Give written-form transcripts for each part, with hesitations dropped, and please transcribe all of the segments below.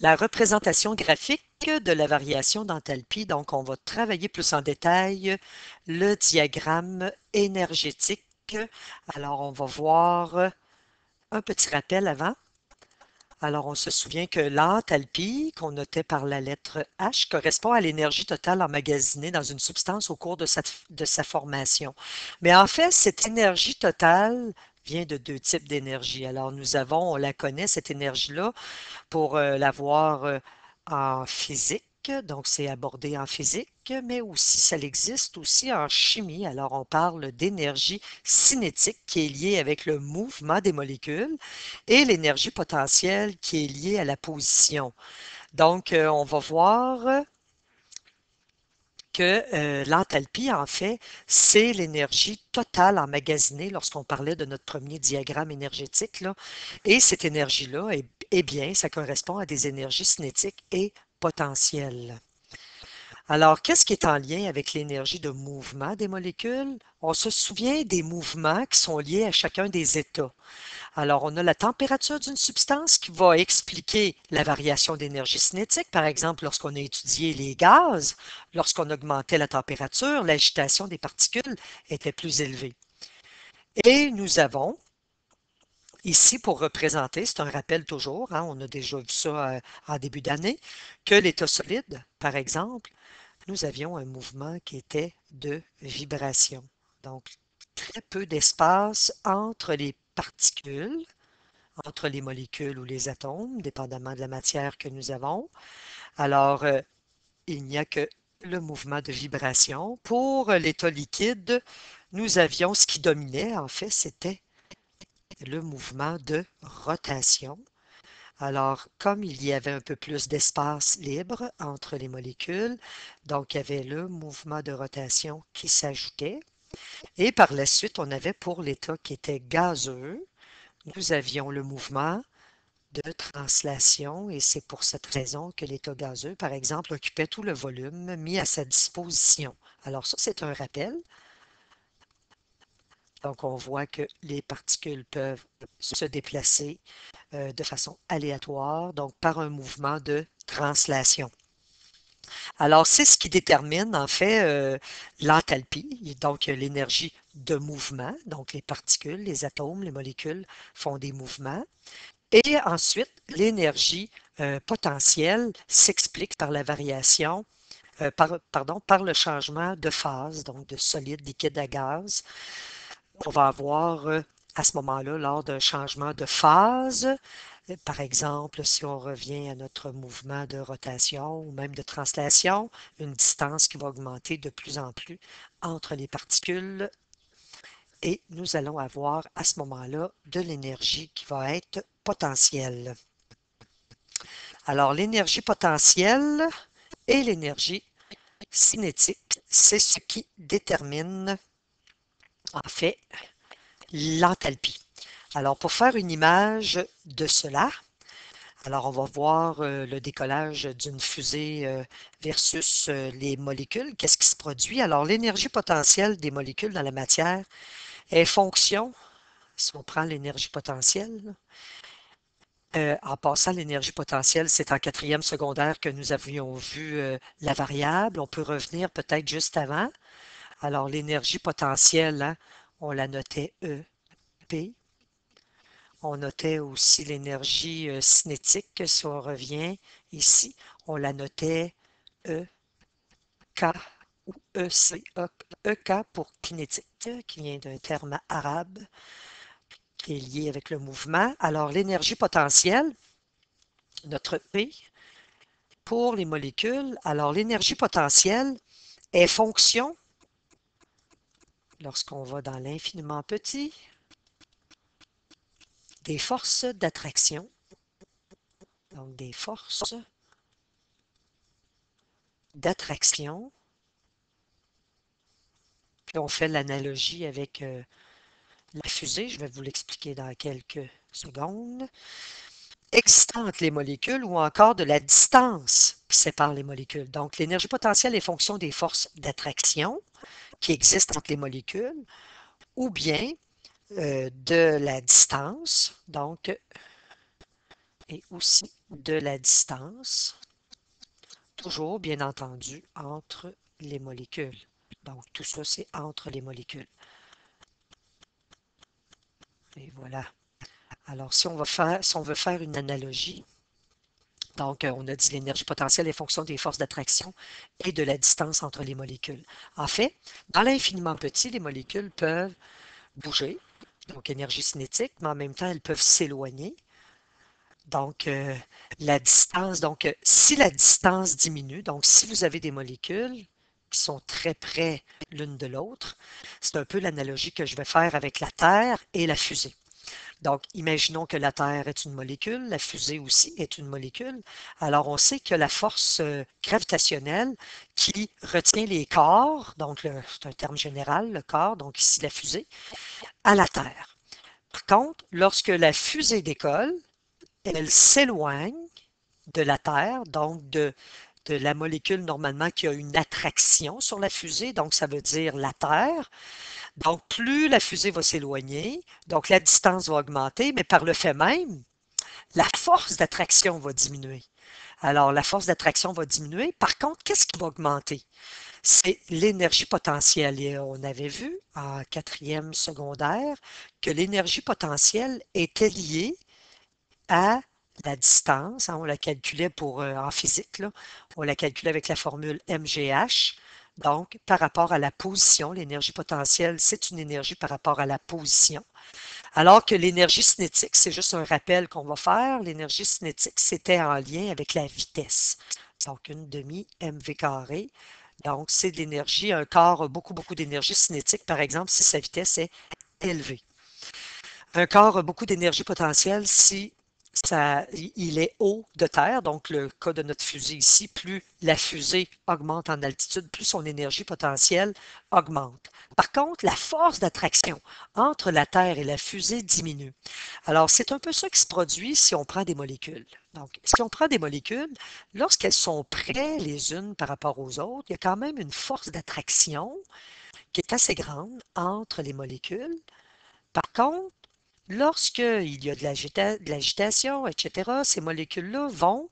La représentation graphique de la variation d'enthalpie. Donc, on va travailler plus en détail le diagramme énergétique. Alors, on va voir un petit rappel avant. Alors, on se souvient que l'enthalpie, qu'on notait par la lettre H, correspond à l'énergie totale emmagasinée dans une substance au cours de sa formation. Mais en fait, cette énergie totale vient de deux types d'énergie. Alors, nous avons, on la connaît, cette énergie-là, pour l'avoir en physique. Donc, c'est abordé en physique, mais aussi, ça existe aussi en chimie. Alors, on parle d'énergie cinétique qui est liée avec le mouvement des molécules et l'énergie potentielle qui est liée à la position. Donc, on va voir que l'enthalpie, en fait, c'est l'énergie totale emmagasinée lorsqu'on parlait de notre premier diagramme énergétique, là. Et cette énergie-là, eh bien, ça correspond à des énergies cinétiques et potentielles. Alors, qu'est-ce qui est en lien avec l'énergie de mouvement des molécules? On se souvient des mouvements qui sont liés à chacun des états. Alors, on a la température d'une substance qui va expliquer la variation d'énergie cinétique. Par exemple, lorsqu'on a étudié les gaz, lorsqu'on augmentait la température, l'agitation des particules était plus élevée. Et nous avons ici pour représenter, c'est un rappel toujours, hein, on a déjà vu ça en début d'année, que l'état solide, par exemple, nous avions un mouvement qui était de vibration. Donc, très peu d'espace entre les particules, entre les molécules ou les atomes, dépendamment de la matière que nous avons. Alors, il n'y a que le mouvement de vibration. Pour l'état liquide, nous avions ce qui dominait, en fait, c'était le mouvement de rotation. Alors, comme il y avait un peu plus d'espace libre entre les molécules, donc il y avait le mouvement de rotation qui s'ajoutait. Et par la suite, on avait pour l'état qui était gazeux, nous avions le mouvement de translation et c'est pour cette raison que l'état gazeux, par exemple, occupait tout le volume mis à sa disposition. Alors ça, c'est un rappel. Donc, on voit que les particules peuvent se déplacer de façon aléatoire, donc par un mouvement de translation. Alors, c'est ce qui détermine en fait l'enthalpie, donc l'énergie de mouvement. Donc, les particules, les atomes, les molécules font des mouvements. Et ensuite, l'énergie potentielle s'explique par la variation, par le changement de phase, donc de solide, liquide à gaz. On va avoir à ce moment-là, lors d'un changement de phase, par exemple, si on revient à notre mouvement de rotation ou même de translation, une distance qui va augmenter de plus en plus entre les particules et nous allons avoir à ce moment-là de l'énergie qui va être potentielle. Alors, l'énergie potentielle et l'énergie cinétique, c'est ce qui détermine en fait l'enthalpie. Alors, pour faire une image de cela, alors on va voir le décollage d'une fusée versus les molécules. Qu'est-ce qui se produit? Alors, l'énergie potentielle des molécules dans la matière est fonction, si on prend l'énergie potentielle, en passant, l'énergie potentielle, c'est en quatrième secondaire que nous avions vu la variable. On peut revenir peut-être juste avant. Alors, l'énergie potentielle, hein, on la notait E, P. On notait aussi l'énergie cinétique, si on revient ici, on la notait E, K ou EC, EK pour kinétique, qui vient d'un terme arabe qui est lié avec le mouvement. Alors, l'énergie potentielle, notre P, pour les molécules, alors l'énergie potentielle est fonction, lorsqu'on va dans l'infiniment petit, des forces d'attraction. Donc, des forces d'attraction. Puis on fait l'analogie avec la fusée. Je vais vous l'expliquer dans quelques secondes. Existant entre les molécules ou encore de la distance qui sépare les molécules. Donc, l'énergie potentielle est fonction des forces d'attraction qui existent entre les molécules ou bien de la distance, donc, et aussi de la distance, toujours bien entendu entre les molécules. Donc tout ça, c'est entre les molécules. Et voilà. Alors si on veut faire une analogie, donc on a dit l'énergie potentielle est fonction des forces d'attraction et de la distance entre les molécules. En fait, dans l'infiniment petit, les molécules peuvent bouger, donc énergie cinétique, mais en même temps, elles peuvent s'éloigner. Donc, la distance, si la distance diminue, donc si vous avez des molécules qui sont très près l'une de l'autre, c'est un peu l'analogie que je vais faire avec la Terre et la fusée. Donc, imaginons que la Terre est une molécule, la fusée aussi est une molécule. Alors, on sait que la force gravitationnelle qui retient les corps, donc c'est un terme général, le corps, donc ici la fusée, à la Terre. Par contre, lorsque la fusée décolle, elle s'éloigne de la Terre, donc de la molécule normalement qui a une attraction sur la fusée, donc ça veut dire la Terre. Donc, plus la fusée va s'éloigner, donc la distance va augmenter, mais par le fait même, la force d'attraction va diminuer. Alors, la force d'attraction va diminuer. Par contre, qu'est-ce qui va augmenter? C'est l'énergie potentielle. Et on avait vu en quatrième secondaire que l'énergie potentielle était liée à la distance. Hein, on la calculait en physique, là, on la calculait avec la formule MGH. Donc, par rapport à la position, l'énergie potentielle, c'est une énergie par rapport à la position. Alors que l'énergie cinétique, c'est juste un rappel qu'on va faire. L'énergie cinétique, c'était en lien avec la vitesse. Donc, une demi mv carré. Donc, c'est de l'énergie. Un corps a beaucoup, beaucoup d'énergie cinétique, par exemple, si sa vitesse est élevée. Un corps a beaucoup d'énergie potentielle si il est haut de terre, donc le cas de notre fusée ici, plus la fusée augmente en altitude, plus son énergie potentielle augmente. Par contre, la force d'attraction entre la Terre et la fusée diminue. Alors, c'est un peu ça qui se produit si on prend des molécules. Donc, si on prend des molécules, lorsqu'elles sont près les unes par rapport aux autres, il y a quand même une force d'attraction qui est assez grande entre les molécules. Par contre, lorsqu'il y a de l'agitation, etc., ces molécules-là vont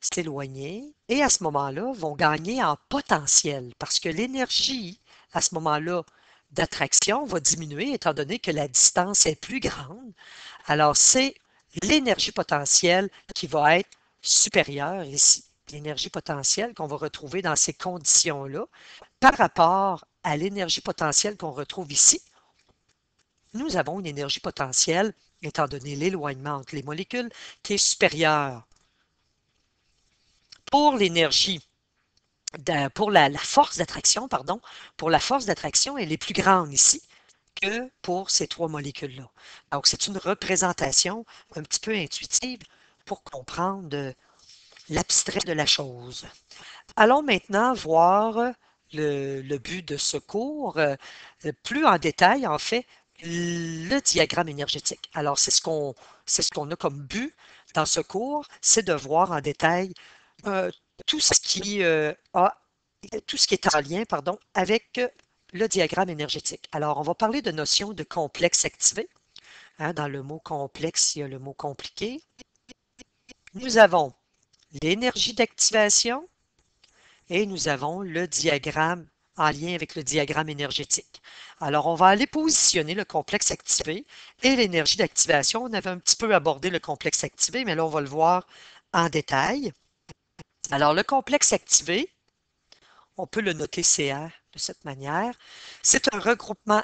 s'éloigner et à ce moment-là, vont gagner en potentiel parce que l'énergie, à ce moment-là, d'attraction va diminuer étant donné que la distance est plus grande. Alors, c'est l'énergie potentielle qui va être supérieure ici. L'énergie potentielle qu'on va retrouver dans ces conditions-là par rapport à l'énergie potentielle qu'on retrouve ici. Nous avons une énergie potentielle, étant donné l'éloignement entre les molécules, qui est supérieure. Pour l'énergie, pour la force d'attraction, pardon, pour la force d'attraction, elle est plus grande ici que pour ces trois molécules-là. Donc, c'est une représentation un petit peu intuitive pour comprendre l'abstrait de la chose. Allons maintenant voir le but de ce cours, plus en détail, en fait, le diagramme énergétique. Alors, c'est ce qu'on a comme but dans ce cours, c'est de voir en détail euh, tout ce qui tout ce qui est en lien, pardon, avec le diagramme énergétique. Alors, on va parler de notion de complexe activé. Hein, dans le mot complexe, il y a le mot compliqué. Nous avons l'énergie d'activation et nous avons le diagramme en lien avec le diagramme énergétique. Alors, on va aller positionner le complexe activé et l'énergie d'activation. On avait un petit peu abordé le complexe activé, mais là, on va le voir en détail. Alors, le complexe activé, on peut le noter CR de cette manière. C'est un regroupement,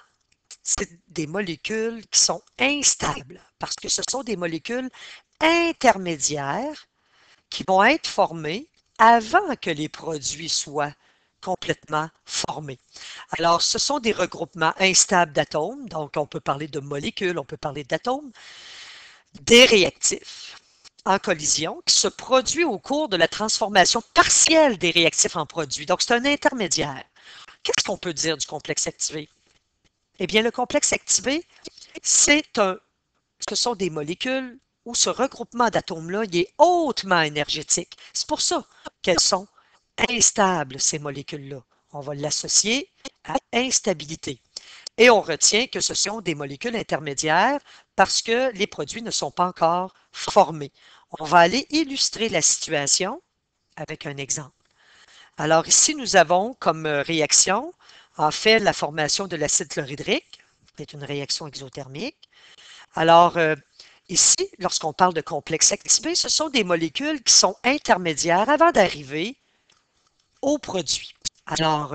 c'est des molécules qui sont instables parce que ce sont des molécules intermédiaires qui vont être formées avant que les produits soient complètement formés. Alors, ce sont des regroupements instables d'atomes, donc on peut parler de molécules, on peut parler d'atomes, des réactifs en collision qui se produit au cours de la transformation partielle des réactifs en produits. Donc, c'est un intermédiaire. Qu'est-ce qu'on peut dire du complexe activé? Eh bien, le complexe activé, ce sont des molécules où ce regroupement d'atomes-là, il est hautement énergétique. C'est pour ça qu'elles sont instables, ces molécules-là. On va l'associer à instabilité. Et on retient que ce sont des molécules intermédiaires parce que les produits ne sont pas encore formés. On va aller illustrer la situation avec un exemple. Alors ici, nous avons comme réaction, en fait, la formation de l'acide chlorhydrique, c'est une réaction exothermique. Alors, ici, lorsqu'on parle de complexe activé, ce sont des molécules qui sont intermédiaires avant d'arriver au produit. Alors,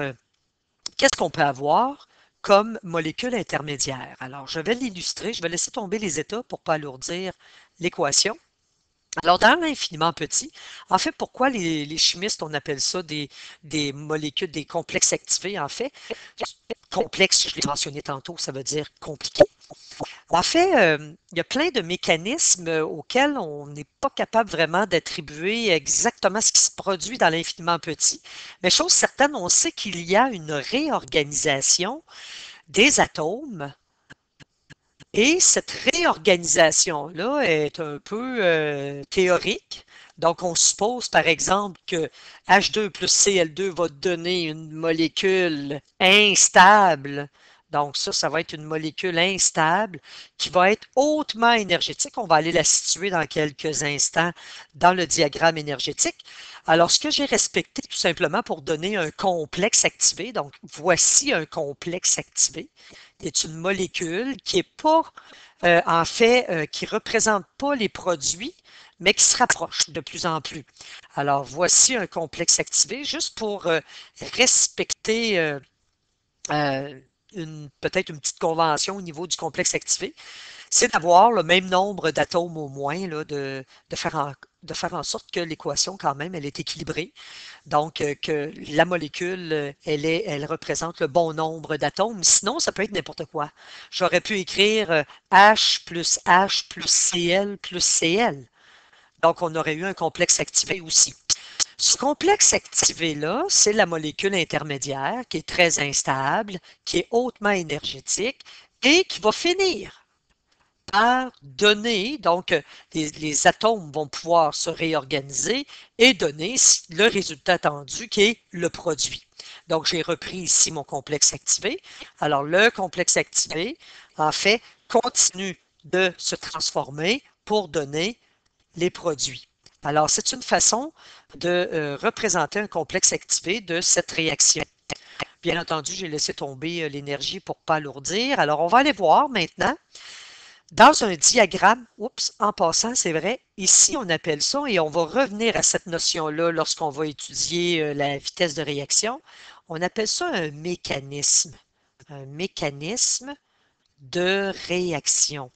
qu'est-ce qu'on peut avoir comme molécule intermédiaire? Alors, je vais l'illustrer, je vais laisser tomber les états pour ne pas alourdir l'équation. Alors, dans l'infiniment petit, en fait, pourquoi les chimistes, on appelle ça des molécules, des complexes activés, en fait? Complexe, je l'ai mentionné tantôt, ça veut dire compliqué. En fait, il y a plein de mécanismes auxquels on n'est pas capable vraiment d'attribuer exactement ce qui se produit dans l'infiniment petit. Mais chose certaine, on sait qu'il y a une réorganisation des atomes et cette réorganisation-là est un peu théorique. Donc, on suppose, par exemple, que H2 plus Cl2 va donner une molécule instable. Donc, ça va être une molécule instable qui va être hautement énergétique. On va aller la situer dans quelques instants dans le diagramme énergétique. Alors, ce que j'ai respecté tout simplement pour donner un complexe activé, donc voici un complexe activé, est une molécule qui est pas, en fait, qui représente pas les produits, mais qui se rapproche de plus en plus. Alors, voici un complexe activé, juste pour respecter peut-être une petite convention au niveau du complexe activé, c'est d'avoir le même nombre d'atomes au moins, là, de faire en sorte que l'équation, quand même, elle est équilibrée. Donc, que la molécule, elle représente le bon nombre d'atomes. Sinon, ça peut être n'importe quoi. J'aurais pu écrire H plus H plus Cl plus Cl. Donc, on aurait eu un complexe activé aussi. Ce complexe activé-là, c'est la molécule intermédiaire qui est très instable, qui est hautement énergétique et qui va finir par donner, donc les atomes vont pouvoir se réorganiser et donner le résultat attendu qui est le produit. Donc, j'ai repris ici mon complexe activé. Alors, le complexe activé, en fait, continue de se transformer pour donner les produits. Alors, c'est une façon de représenter un complexe activé de cette réaction. Bien entendu, j'ai laissé tomber l'énergie pour ne pas alourdir. Alors, on va aller voir maintenant dans un diagramme, oups, en passant, c'est vrai, ici on appelle ça, et on va revenir à cette notion-là lorsqu'on va étudier la vitesse de réaction, on appelle ça un mécanisme de réaction.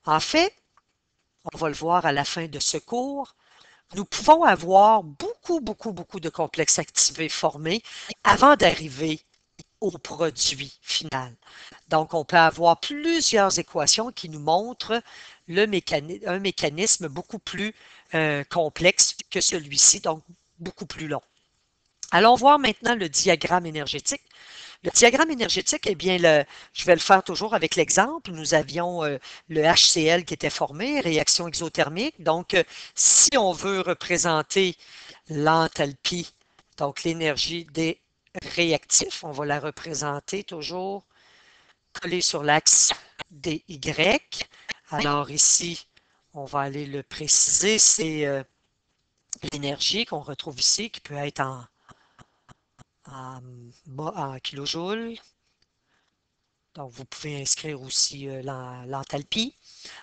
En fait, on va le voir à la fin de ce cours, nous pouvons avoir beaucoup de complexes activés formés avant d'arriver au produit final. Donc, on peut avoir plusieurs équations qui nous montrent un mécanisme beaucoup plus complexe que celui-ci, donc beaucoup plus long. Allons voir maintenant le diagramme énergétique. Le diagramme énergétique, eh bien, je vais le faire toujours avec l'exemple. Nous avions le HCl qui était formé, réaction exothermique. Donc, si on veut représenter l'enthalpie, donc l'énergie des réactifs, on va la représenter toujours collée sur l'axe DY. Alors ici, on va aller le préciser, c'est l'énergie qu'on retrouve ici, qui peut être en kilojoules. Donc, vous pouvez inscrire aussi l'enthalpie.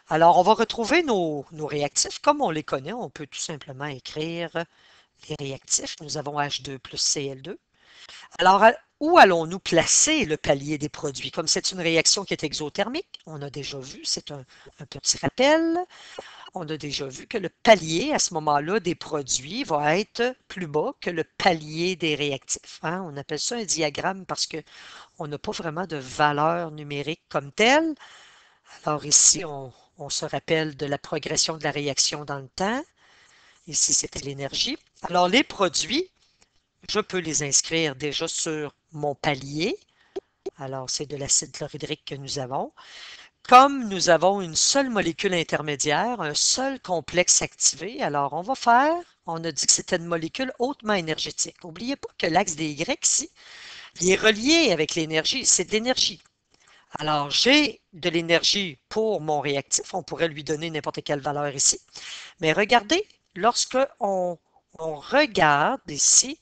Alors, on va retrouver nos réactifs. Comme on les connaît, on peut tout simplement écrire les réactifs. Nous avons H2 plus Cl2. Alors, où allons-nous placer le palier des produits? Comme c'est une réaction qui est exothermique, on a déjà vu, c'est un petit rappel, on a déjà vu que le palier, à ce moment-là, des produits va être plus bas que le palier des réactifs. Hein? On appelle ça un diagramme parce qu'on n'a pas vraiment de valeur numérique comme telle. Alors ici, on se rappelle de la progression de la réaction dans le temps. Ici, c'était l'énergie. Alors, les produits, je peux les inscrire déjà sur mon palier. Alors, c'est de l'acide chlorhydrique que nous avons. Comme nous avons une seule molécule intermédiaire, un seul complexe activé, alors on a dit que c'était une molécule hautement énergétique. N'oubliez pas que l'axe des Y ici, il est relié avec l'énergie, c'est de l'énergie. Alors, j'ai de l'énergie pour mon réactif. On pourrait lui donner n'importe quelle valeur ici. Mais regardez, lorsque on regarde ici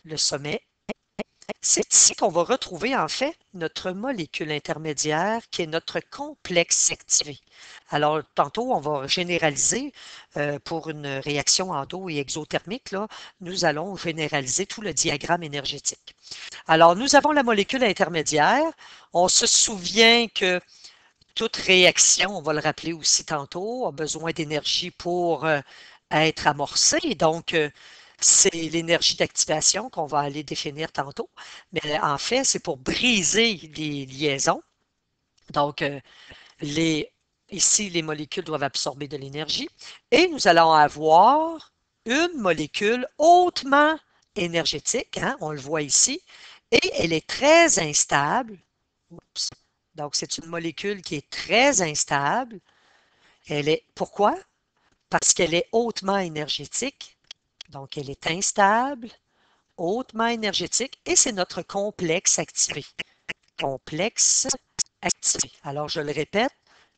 le sommet, c'est ici qu'on va retrouver en fait notre molécule intermédiaire qui est notre complexe activé. Alors, tantôt, on va généraliser pour une réaction endo- et exothermique. Là, nous allons généraliser tout le diagramme énergétique. Alors, nous avons la molécule intermédiaire. On se souvient que toute réaction, on va le rappeler aussi tantôt, a besoin d'énergie pour être amorcée. Donc, c'est l'énergie d'activation qu'on va aller définir tantôt. Mais en fait, c'est pour briser les liaisons. Donc, ici, les molécules doivent absorber de l'énergie. Et nous allons avoir une molécule hautement énergétique, hein, on le voit ici, et elle est très instable. Oups. Donc, c'est une molécule qui est très instable. Pourquoi? Parce qu'elle est hautement énergétique. Donc, elle est instable, hautement énergétique, et c'est notre complexe activé. Complexe activé. Alors, je le répète,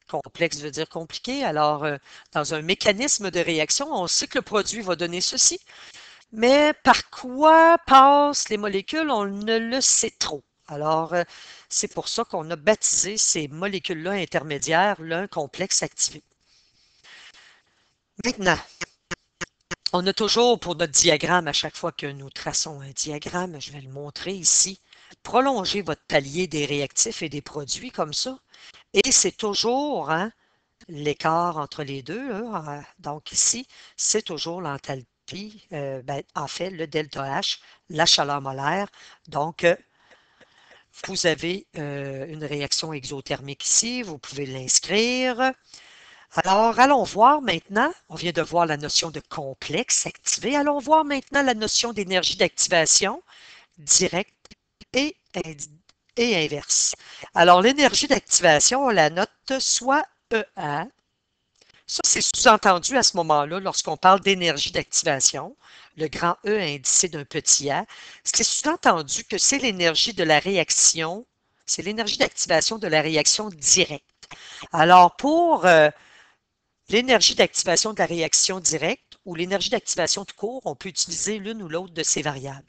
complexe veut dire compliqué. Alors, dans un mécanisme de réaction, on sait que le produit va donner ceci, mais par quoi passent les molécules, on ne le sait trop. Alors, c'est pour ça qu'on a baptisé ces molécules-là intermédiaires, l'un complexe activé. Maintenant, on a toujours pour notre diagramme, à chaque fois que nous traçons un diagramme, je vais le montrer ici, prolongez votre palier des réactifs et des produits comme ça. Et c'est toujours hein, l'écart entre les deux. Hein. Donc ici, c'est toujours l'enthalpie, en fait, le delta H, la chaleur molaire. Donc, vous avez une réaction exothermique ici, vous pouvez l'inscrire. Alors, allons voir maintenant, on vient de voir la notion de complexe activé, allons voir maintenant la notion d'énergie d'activation directe et, et inverse. Alors, l'énergie d'activation, on la note soit EA. Ça, c'est sous-entendu à ce moment-là lorsqu'on parle d'énergie d'activation. Le grand E indicé d'un petit a. C'est sous-entendu que c'est l'énergie de la réaction, c'est l'énergie d'activation de la réaction directe. Alors, pour l'énergie d'activation de la réaction directe ou l'énergie d'activation tout court, on peut utiliser l'une ou l'autre de ces variables.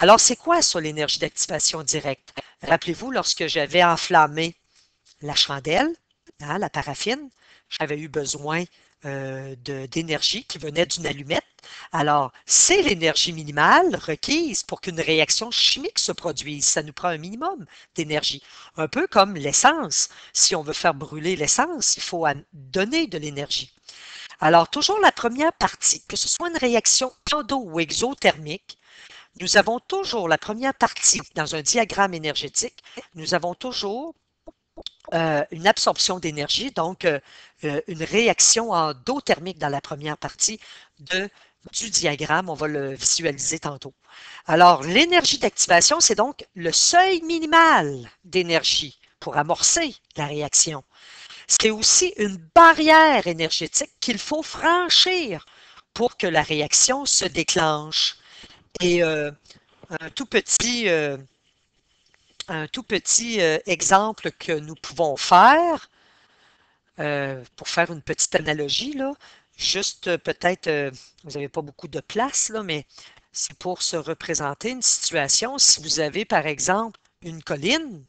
Alors, c'est quoi ça, l'énergie d'activation directe? Rappelez-vous, lorsque j'avais enflammé la chandelle, hein, la paraffine, j'avais eu besoin d'énergie qui venait d'une allumette. Alors, c'est l'énergie minimale requise pour qu'une réaction chimique se produise. Ça nous prend un minimum d'énergie. Un peu comme l'essence. Si on veut faire brûler l'essence, il faut donner de l'énergie. Alors, toujours la première partie, que ce soit une réaction endo- ou exothermique, nous avons toujours la première partie dans un diagramme énergétique, nous avons toujours une absorption d'énergie, donc une réaction endothermique dans la première partie du diagramme. On va le visualiser tantôt. Alors, l'énergie d'activation, c'est donc le seuil minimal d'énergie pour amorcer la réaction. C'est aussi une barrière énergétique qu'il faut franchir pour que la réaction se déclenche. Et un tout petit, euh, un tout petit exemple que nous pouvons faire, pour faire une petite analogie, là, juste peut-être, vous n'avez pas beaucoup de place, là, mais c'est pour se représenter une situation. Si vous avez, par exemple, une colline,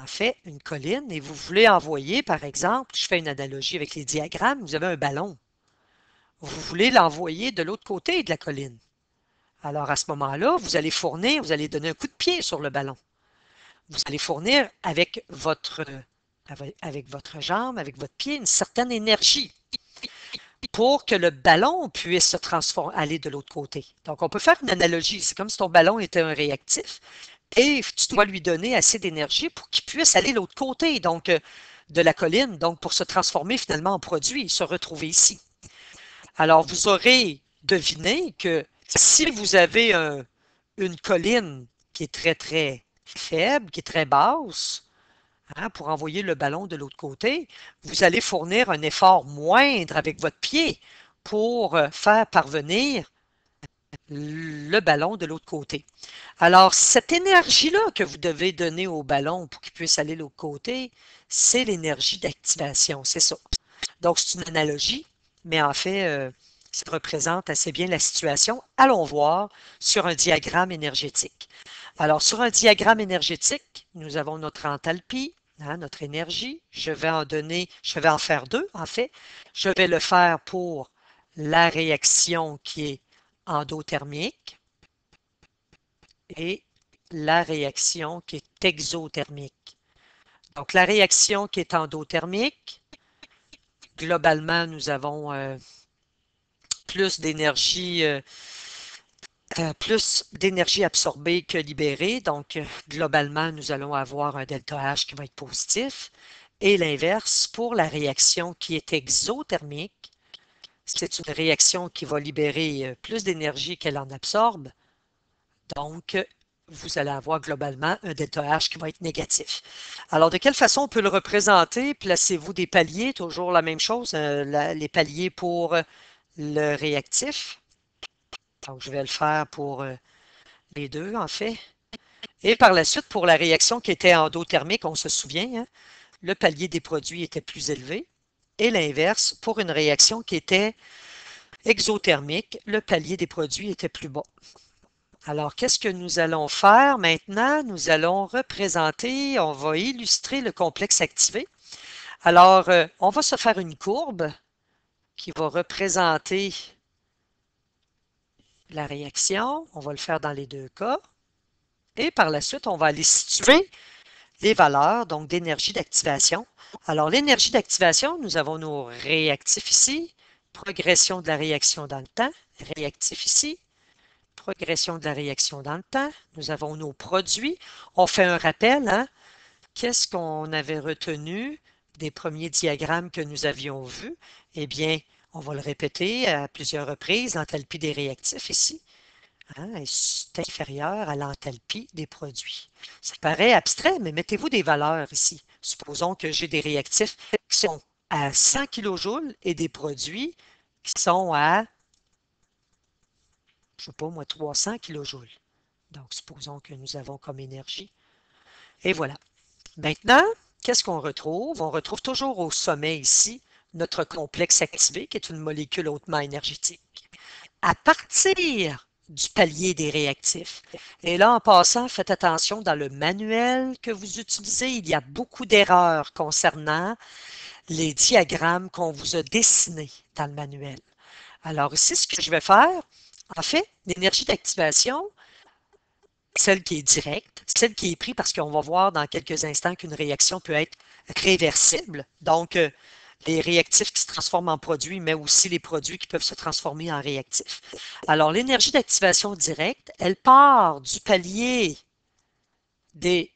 en fait, une colline, et vous voulez envoyer, par exemple, je fais une analogie avec les diagrammes, vous avez un ballon. Vous voulez l'envoyer de l'autre côté de la colline. Alors, à ce moment-là, vous allez fournir, vous allez donner un coup de pied sur le ballon. Vous allez fournir avec votre jambe, avec votre pied, une certaine énergie pour que le ballon puisse se transformer, aller de l'autre côté. Donc, on peut faire une analogie. C'est comme si ton ballon était un réactif et tu dois lui donner assez d'énergie pour qu'il puisse aller de l'autre côté, donc de la colline, donc pour se transformer finalement en produit et se retrouver ici. Alors, vous aurez deviné que si vous avez une colline qui est très, très faible, qui est très basse, hein, pour envoyer le ballon de l'autre côté, vous allez fournir un effort moindre avec votre pied pour faire parvenir le ballon de l'autre côté. Alors, cette énergie-là que vous devez donner au ballon pour qu'il puisse aller de l'autre côté, c'est l'énergie d'activation, c'est ça. Donc, c'est une analogie, mais en fait, ça représente assez bien la situation. Allons voir sur un diagramme énergétique. Alors, sur un diagramme énergétique, nous avons notre enthalpie, hein, notre énergie. Je vais en faire deux, en fait. Je vais le faire pour la réaction qui est endothermique et la réaction qui est exothermique. Donc, la réaction qui est endothermique, globalement, nous avons plus d'énergie absorbée que libérée. Donc, globalement, nous allons avoir un delta H qui va être positif. Et l'inverse, pour la réaction qui est exothermique, c'est une réaction qui va libérer plus d'énergie qu'elle en absorbe. Donc, vous allez avoir globalement un delta H qui va être négatif. Alors, de quelle façon on peut le représenter? Placez-vous des paliers, toujours la même chose, les paliers pour le réactif. Donc, je vais le faire pour les deux, en fait. Et par la suite, pour la réaction qui était endothermique, on se souvient, hein, le palier des produits était plus élevé. Et l'inverse, pour une réaction qui était exothermique, le palier des produits était plus bas. Alors, qu'est-ce que nous allons faire maintenant? Nous allons représenter, on va illustrer le complexe activé. Alors, on va se faire une courbe qui va représenter la réaction. On va le faire dans les deux cas. Et par la suite, on va aller situer les valeurs, donc d'énergie d'activation. Alors, l'énergie d'activation, nous avons nos réactifs ici, progression de la réaction dans le temps, réactif ici, progression de la réaction dans le temps. Nous avons nos produits. On fait un rappel, hein? Qu'est-ce qu'on avait retenu des premiers diagrammes que nous avions vus? Eh bien, on va le répéter à plusieurs reprises, l'enthalpie des réactifs ici. Hein, est inférieure à l'enthalpie des produits. Ça paraît abstrait, mais mettez-vous des valeurs ici. Supposons que j'ai des réactifs qui sont à 100 kJ et des produits qui sont à, je ne sais pas moi, 300 kJ. Donc, supposons que nous avons comme énergie. Et voilà. Maintenant, qu'est-ce qu'on retrouve? On retrouve toujours au sommet ici notre complexe activé, qui est une molécule hautement énergétique. À partir du palier des réactifs. Et là, en passant, faites attention, dans le manuel que vous utilisez, il y a beaucoup d'erreurs concernant les diagrammes qu'on vous a dessinés dans le manuel. Alors ici, ce que je vais faire, en fait, l'énergie d'activation, celle qui est directe, celle qui est prise parce qu'on va voir dans quelques instants qu'une réaction peut être réversible. Donc, les réactifs qui se transforment en produits, mais aussi les produits qui peuvent se transformer en réactifs. Alors, l'énergie d'activation directe, elle part du palier des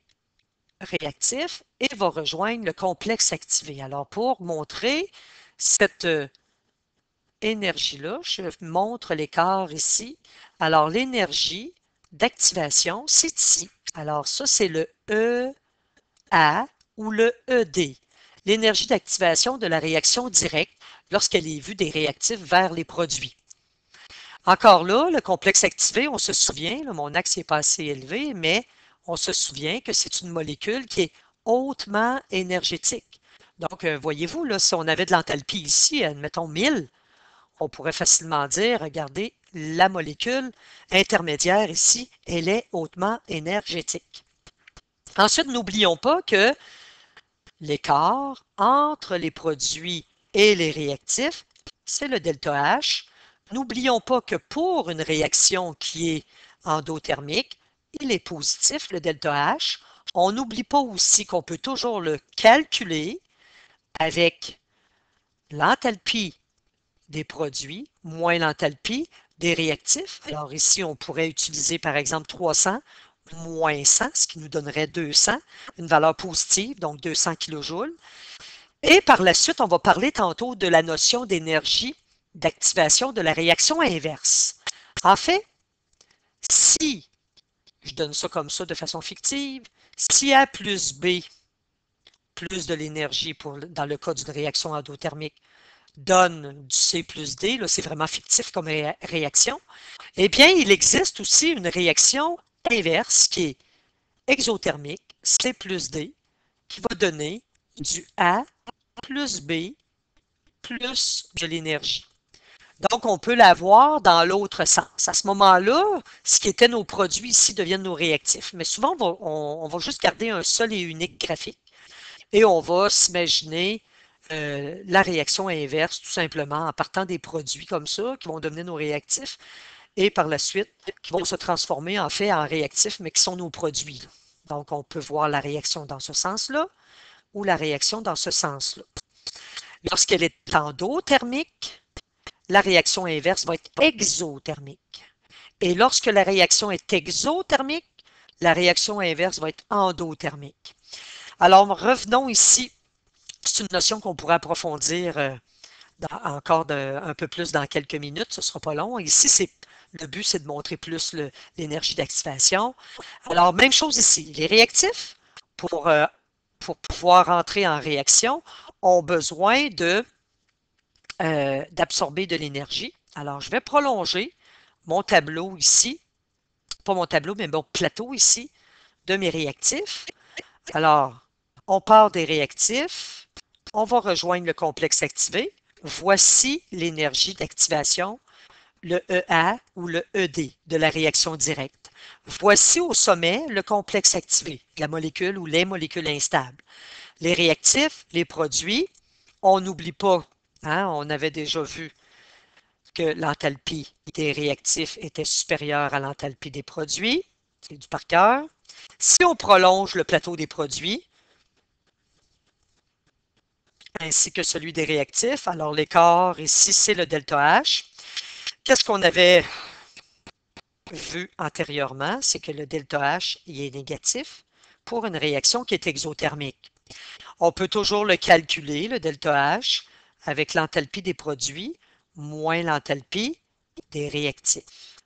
réactifs et va rejoindre le complexe activé. Alors, pour montrer cette énergie-là, je montre l'écart ici. Alors, l'énergie d'activation, c'est ici. Alors, ça, c'est le EA ou le ED. L'énergie d'activation de la réaction directe lorsqu'elle est vue des réactifs vers les produits. Encore là, le complexe activé, on se souvient, là, mon axe n'est pas assez élevé, mais on se souvient que c'est une molécule qui est hautement énergétique. Donc, voyez-vous, là, si on avait de l'enthalpie ici, admettons 1000, on pourrait facilement dire, regardez, la molécule intermédiaire ici, elle est hautement énergétique. Ensuite, n'oublions pas que l'écart entre les produits et les réactifs, c'est le delta H. N'oublions pas que pour une réaction qui est endothermique, il est positif, le delta H. On n'oublie pas aussi qu'on peut toujours le calculer avec l'enthalpie des produits moins l'enthalpie des réactifs. Alors ici, on pourrait utiliser par exemple 300 moins 100, ce qui nous donnerait 200, une valeur positive, donc 200 kJ. Et par la suite, on va parler tantôt de la notion d'énergie d'activation de la réaction inverse. En fait, si je donne ça comme ça de façon fictive, si A plus B, plus de l'énergie dans le cas d'une réaction endothermique, donne du C plus D, là, c'est vraiment fictif comme réaction, eh bien, il existe aussi une réaction inverse qui est exothermique, C plus D, qui va donner du A plus B plus de l'énergie. Donc, on peut l'avoir dans l'autre sens. À ce moment-là, ce qui était nos produits ici deviennent nos réactifs. Mais souvent, on va juste garder un seul et unique graphique et on va s'imaginer la réaction inverse, tout simplement, en partant des produits comme ça, qui vont devenir nos réactifs, et par la suite, qui vont se transformer en fait en réactifs, mais qui sont nos produits. Donc, on peut voir la réaction dans ce sens-là ou la réaction dans ce sens-là. Lorsqu'elle est endothermique, la réaction inverse va être exothermique. Et lorsque la réaction est exothermique, la réaction inverse va être endothermique. Alors, revenons ici. C'est une notion qu'on pourrait approfondir encore un peu plus dans quelques minutes. Ce ne sera pas long. Ici, le but, c'est de montrer plus l'énergie d'activation. Alors, même chose ici. Les réactifs, pour pouvoir entrer en réaction, ont besoin d'absorber de l'énergie. Alors, je vais prolonger mon tableau ici, pas mon tableau, mais mon plateau ici, de mes réactifs. Alors, on part des réactifs, on va rejoindre le complexe activé. Voici l'énergie d'activation, le EA ou le ED de la réaction directe. Voici au sommet le complexe activé, la molécule ou les molécules instables. Les réactifs, les produits, on n'oublie pas, hein, on avait déjà vu que l'enthalpie des réactifs était supérieure à l'enthalpie des produits. C'est du par cœur. Si on prolonge le plateau des produits, ainsi que celui des réactifs, alors l'écart ici, c'est le delta H. Qu'est-ce qu'on avait vu antérieurement? C'est que le delta H est négatif pour une réaction qui est exothermique. On peut toujours le calculer, le delta H, avec l'enthalpie des produits moins l'enthalpie des réactifs.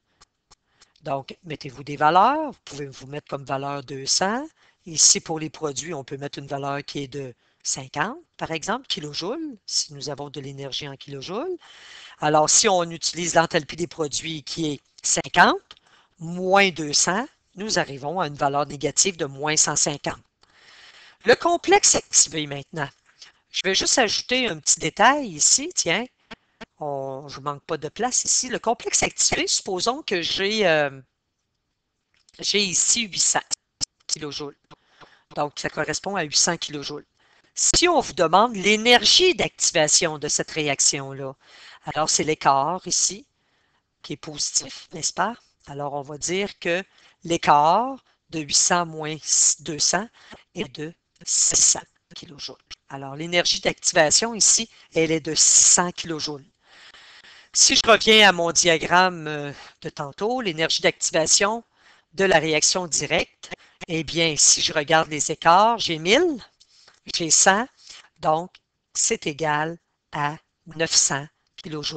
Donc, mettez-vous des valeurs. Vous pouvez vous mettre comme valeur 200. Ici, pour les produits, on peut mettre une valeur qui est de 50, par exemple, kilojoules, si nous avons de l'énergie en kilojoules. Alors, si on utilise l'enthalpie des produits qui est 50, moins 200, nous arrivons à une valeur négative de moins 150. Le complexe activé maintenant. Je vais juste ajouter un petit détail ici, tiens. Je ne manque pas de place ici. Le complexe activé, supposons que j'ai ici 800 kJ. Donc, ça correspond à 800 kJ. Si on vous demande l'énergie d'activation de cette réaction-là, alors c'est l'écart ici qui est positif, n'est-ce pas? Alors, on va dire que l'écart de 800 moins 200 est de 600 kJ. Alors, l'énergie d'activation ici, elle est de 600 kJ. Si je reviens à mon diagramme de tantôt, l'énergie d'activation de la réaction directe, eh bien, si je regarde les écarts, j'ai 1000, j'ai 100, donc c'est égal à 900 kJ.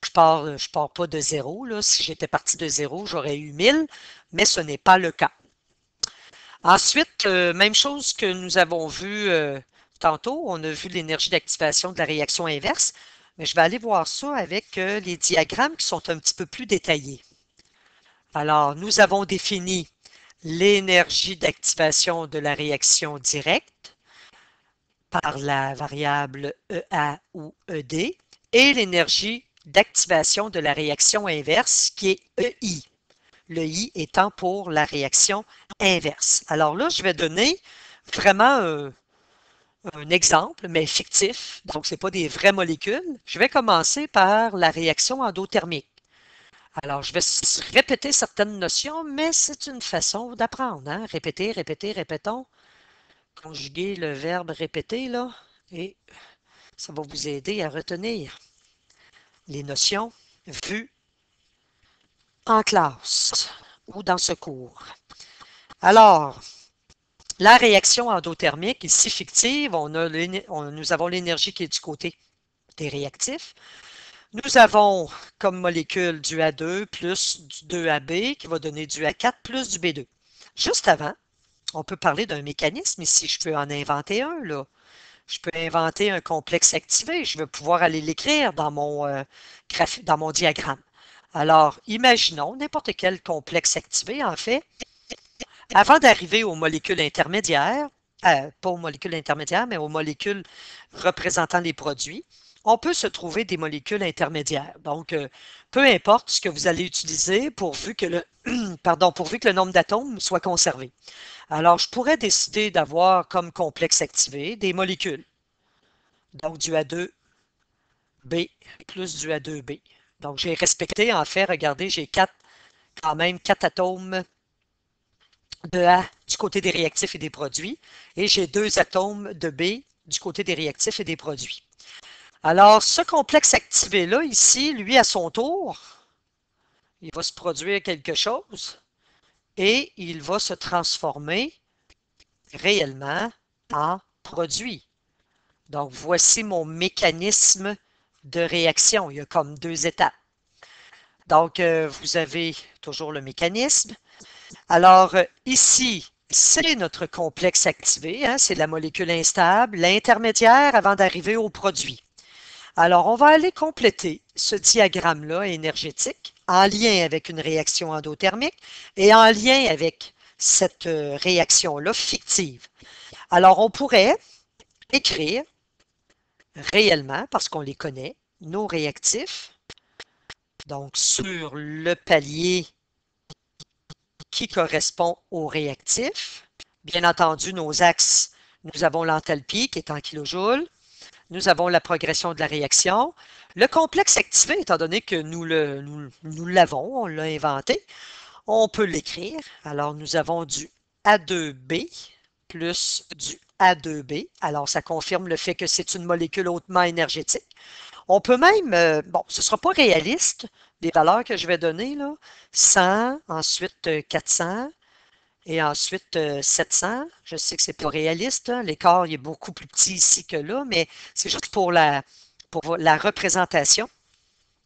Je pars pas de zéro. Là. Si j'étais parti de zéro, j'aurais eu 1000, mais ce n'est pas le cas. Ensuite, même chose que nous avons vu tantôt, on a vu l'énergie d'activation de la réaction inverse, mais je vais aller voir ça avec les diagrammes qui sont un petit peu plus détaillés. Alors, nous avons défini l'énergie d'activation de la réaction directe par la variable EA ou ED et l'énergie d'activation de la réaction inverse qui est EI. Le I étant pour la réaction inverse. Alors là, je vais donner vraiment un exemple, mais fictif. Donc, ce n'est pas des vraies molécules. Je vais commencer par la réaction endothermique. Alors, je vais répéter certaines notions, mais c'est une façon d'apprendre. Hein? Répéter, répéter, répétons. Conjuguer le verbe répéter, là, et ça va vous aider à retenir les notions vues en classe ou dans ce cours. Alors, la réaction endothermique, ici fictive, nous avons l'énergie qui est du côté des réactifs. Nous avons comme molécule du A2 plus du 2AB qui va donner du A4 plus du B2. Juste avant, on peut parler d'un mécanisme ici, je peux en inventer un, là. Je peux inventer un complexe activé. Je veux pouvoir aller l'écrire dans dans mon diagramme. Alors, imaginons n'importe quel complexe activé, en fait, avant d'arriver aux molécules intermédiaires, pas aux molécules intermédiaires, mais aux molécules représentant les produits, on peut se trouver des molécules intermédiaires. Donc, peu importe ce que vous allez utiliser pourvu que pourvu que le nombre d'atomes soit conservé. Alors, je pourrais décider d'avoir comme complexe activé des molécules. Donc, du A2B plus du A2B. Donc, j'ai respecté, en fait, regardez, j'ai quand même 4 atomes de A du côté des réactifs et des produits, et j'ai 2 atomes de B du côté des réactifs et des produits. Alors, ce complexe activé-là, ici, lui, à son tour, il va se produire quelque chose et il va se transformer réellement en produit. Donc, voici mon mécanisme de réaction. Il y a comme 2 étapes. Donc, vous avez toujours le mécanisme. Alors, ici, c'est notre complexe activé, hein, c'est la molécule instable, l'intermédiaire avant d'arriver au produit. Alors, on va aller compléter ce diagramme-là énergétique en lien avec une réaction endothermique et en lien avec cette réaction-là fictive. Alors, on pourrait écrire réellement, parce qu'on les connaît, nos réactifs, donc sur le palier qui correspond au réactif. Bien entendu, nos axes, nous avons l'enthalpie qui est en kilojoules. Nous avons la progression de la réaction. Le complexe activé, étant donné que nous l'avons, on l'a inventé, on peut l'écrire. Alors, nous avons du A2B plus du A2B. Alors, ça confirme le fait que c'est une molécule hautement énergétique. On peut même, bon, ce ne sera pas réaliste, les valeurs que je vais donner, là, 100, ensuite 400 et ensuite 700. Je sais que ce n'est pas réaliste, hein. L'écart il est beaucoup plus petit ici que là, mais c'est juste pour la représentation.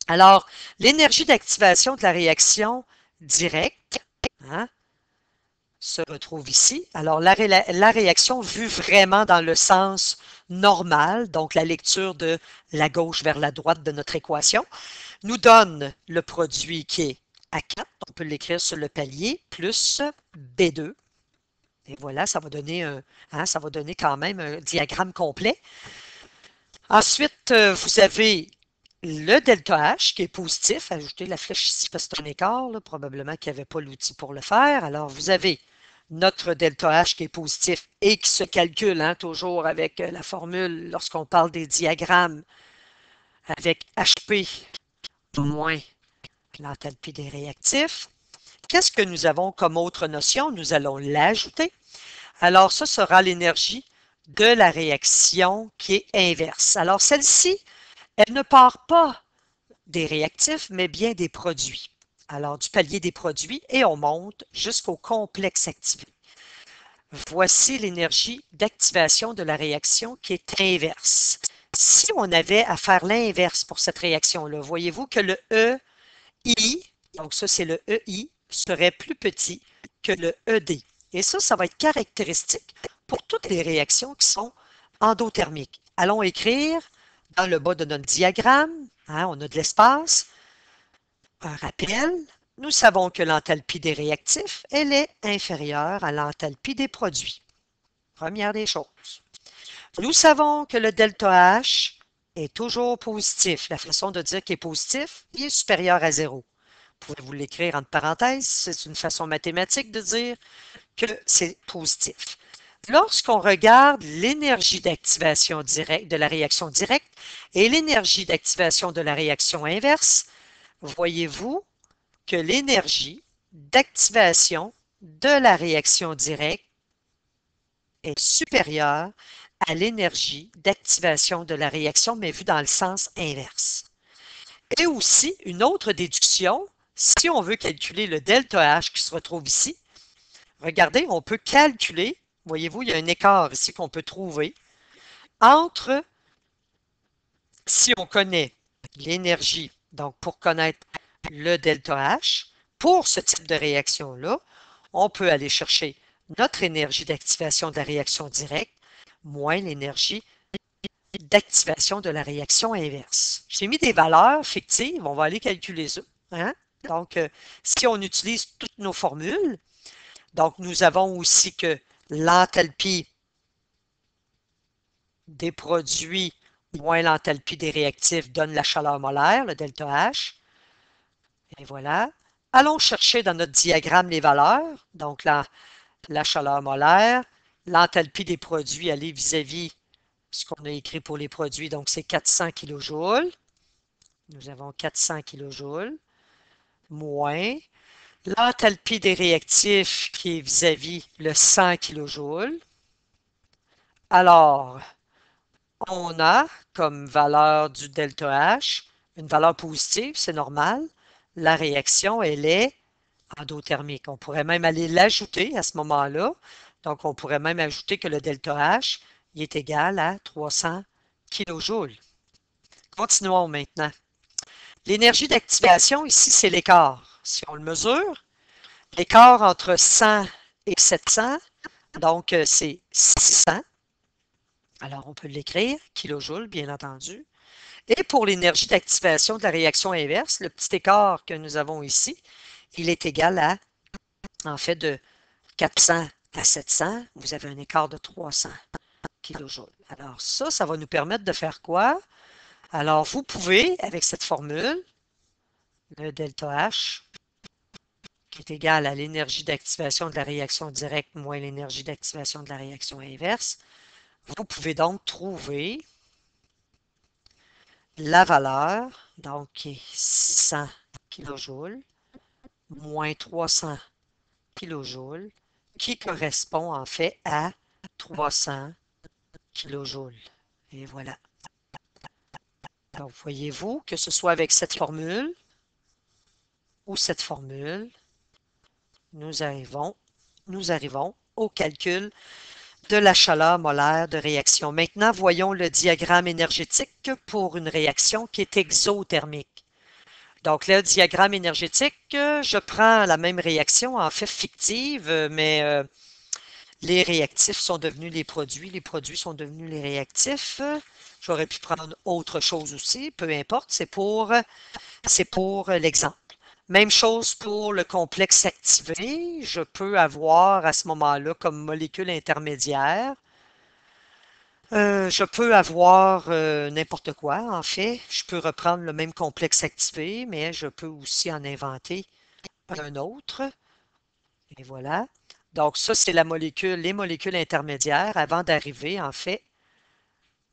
Alors, l'énergie d'activation de la réaction directe, hein, se retrouve ici. Alors, la réaction vue vraiment dans le sens normal, donc la lecture de la gauche vers la droite de notre équation, nous donne le produit qui est A4, on peut l'écrire sur le palier, plus B2. Et voilà, ça va donner quand même un diagramme complet. Ensuite, vous avez le delta H qui est positif. Ajoutez la flèche ici parce que c'est un écart, là, probablement qu'il n'y avait pas l'outil pour le faire. Alors, vous avez notre delta H qui est positif et qui se calcule toujours avec la formule lorsqu'on parle des diagrammes avec HP moins l'enthalpie des réactifs. Qu'est-ce que nous avons comme autre notion? Nous allons l'ajouter. Alors, ça sera l'énergie de la réaction qui est inverse. Alors, celle-ci, elle ne part pas des réactifs, mais bien des produits. Alors, du palier des produits et on monte jusqu'au complexe activé. Voici l'énergie d'activation de la réaction qui est inverse. Si on avait à faire l'inverse pour cette réaction-là, voyez-vous que le EI, donc ça c'est le EI, serait plus petit que le ED. Et ça va être caractéristique pour toutes les réactions qui sont endothermiques. Allons écrire dans le bas de notre diagramme, hein, on a de l'espace, un rappel. Nous savons que l'enthalpie des réactifs, elle est inférieure à l'enthalpie des produits. Première des choses. Nous savons que le delta H est toujours positif. La façon de dire qu'il est positif, il est supérieur à 0. Vous pouvez vous l'écrire entre parenthèses, c'est une façon mathématique de dire que c'est positif. Lorsqu'on regarde l'énergie d'activation directe de la réaction directe et l'énergie d'activation de la réaction inverse, voyez-vous que l'énergie d'activation de la réaction directe est supérieure à l'énergie d'activation de la réaction, mais vue dans le sens inverse. Et aussi, une autre déduction, si on veut calculer le delta H qui se retrouve ici, regardez, on peut calculer, voyez-vous, il y a un écart ici qu'on peut trouver entre, si on connaît l'énergie, donc pour connaître le delta H, pour ce type de réaction-là, on peut aller chercher notre énergie d'activation de la réaction directe moins l'énergie d'activation de la réaction inverse. J'ai mis des valeurs fictives, on va aller calculer ça. Hein? Donc, si on utilise toutes nos formules, donc nous avons aussi que l'enthalpie des produits moins l'enthalpie des réactifs donne la chaleur molaire, le delta H. Et voilà. Allons chercher dans notre diagramme les valeurs. Donc, la chaleur molaire, l'enthalpie des produits, aller vis-à-vis ce qu'on a écrit pour les produits. Donc, c'est 400 kJ. Nous avons 400 kJ moins l'enthalpie des réactifs qui est vis-à-vis le 100 kJ. Alors, on a comme valeur du delta H une valeur positive, c'est normal. La réaction, elle est endothermique. On pourrait même aller l'ajouter à ce moment-là. Donc, on pourrait même ajouter que le delta H il est égal à 300 kJ. Continuons maintenant. L'énergie d'activation, ici, c'est l'écart. Si on le mesure, l'écart entre 100 et 700, donc c'est 600. Alors, on peut l'écrire, kilojoules, bien entendu. Et pour l'énergie d'activation de la réaction inverse, le petit écart que nous avons ici, il est égal à, en fait, de 400 à 700, vous avez un écart de 300 kJ. Alors ça va nous permettre de faire quoi? Alors, vous pouvez, avec cette formule, le delta H, qui est égal à l'énergie d'activation de la réaction directe moins l'énergie d'activation de la réaction inverse, vous pouvez donc trouver la valeur, donc qui est 600 kJ, moins 300 kJ, qui correspond en fait à 300 kJ. Et voilà. Donc, voyez-vous que ce soit avec cette formule ou cette formule, nous arrivons au calcul de la chaleur molaire de réaction. Maintenant, voyons le diagramme énergétique pour une réaction qui est exothermique. Donc, le diagramme énergétique, je prends la même réaction, en fait fictive, mais les réactifs sont devenus les produits sont devenus les réactifs. J'aurais pu prendre autre chose aussi, peu importe, c'est pour l'exemple. Même chose pour le complexe activé. Je peux avoir à ce moment-là comme molécule intermédiaire. Je peux avoir n'importe quoi, en fait. Je peux reprendre le même complexe activé, mais je peux aussi en inventer un autre. Et voilà. Donc, ça, c'est les molécules intermédiaires avant d'arriver, en fait,